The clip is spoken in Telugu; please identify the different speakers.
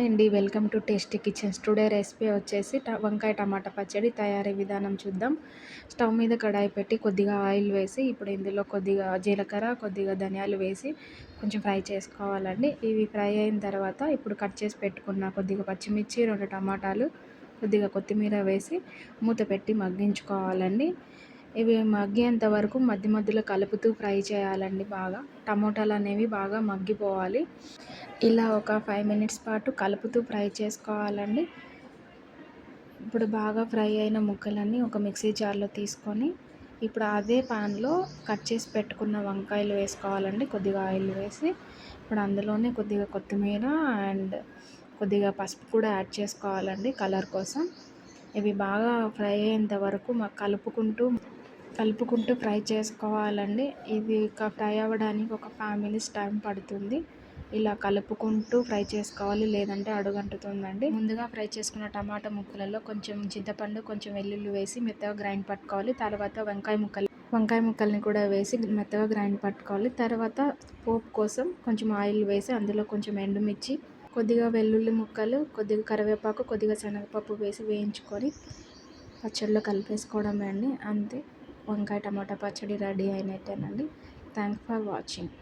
Speaker 1: హాయ్ అండి, welcome to tasty kitchens. Today recipe వచ్చేసి వంకాయ టమాటా పచ్చడి తయారీ విధానం చూద్దాం. స్టవ్ మీద కడాయి పెట్టి కొద్దిగా ఆయిల్ వేసి ఇప్పుడు ఇందులో కొద్దిగా జీలకర్ర, కొద్దిగా ధనియాలు వేసి కొంచెం ఫ్రై చేసుకోవాలండి. ఇవి ఫ్రై అయిన తర్వాత ఇప్పుడు కట్ చేసి పెట్టుకున్న కొద్దిగా పచ్చిమిర్చి, 2 టమాటాలు, కొద్దిగా కొత్తిమీర వేసి మూత పెట్టి మగ్గించుకోవాలండి. ఇవి మగ్గేంత వరకు మధ్య మధ్యలో కలుపుతూ ఫ్రై చేయాలండి. బాగా టమోటాలు అనేవి బాగా మగ్గిపోవాలి. ఇలా ఒక 5 మినిట్స్ పాటు కలుపుతూ ఫ్రై చేసుకోవాలండి. ఇప్పుడు బాగా ఫ్రై అయిన ముక్కలన్నీ ఒక మిక్సీ జార్లో తీసుకొని ఇప్పుడు అదే పాన్లో కట్ చేసి పెట్టుకున్న వంకాయలు వేసుకోవాలండి. కొద్దిగా ఆయిల్ వేసి ఇప్పుడు అందులోనే కొద్దిగా కొత్తిమీర అండ్ కొద్దిగా పసుపు కూడా యాడ్ చేసుకోవాలండి కలర్ కోసం. ఇవి బాగా ఫ్రై అయ్యేంత వరకు కలుపుకుంటూ ఫ్రై చేసుకోవాలండి. ఇది ఫ్రై అవ్వడానికి ఒక 5 మినిట్స్ టైం పడుతుంది. ఇలా కలుపుకుంటూ ఫ్రై చేసుకోవాలి, లేదంటే అడుగంటుతుందండి. ముందుగా ఫ్రై చేసుకున్న టమాటా ముక్కలలో కొంచెం చింతపండు, కొంచెం వెల్లుల్లి వేసి మెత్తగా గ్రైండ్ పట్టుకోవాలి. తర్వాత వంకాయ ముక్కల్ని కూడా వేసి మెత్తగా గ్రైండ్ పట్టుకోవాలి. తర్వాత పోపు కోసం కొంచెం ఆయిల్ వేసి అందులో కొంచెం ఎండుమిర్చి, కొద్దిగా వెల్లుల్లి ముక్కలు, కొద్దిగా కరివేపాకు, కొద్దిగా శనగపప్పు వేసి వేయించుకొని పచ్చడిలో కలిపేసుకోవడమే అండి. అంతే, వంకాయ టమాటా పచ్చడి రెడీ అయినట్టేనండి. Thanks for watching.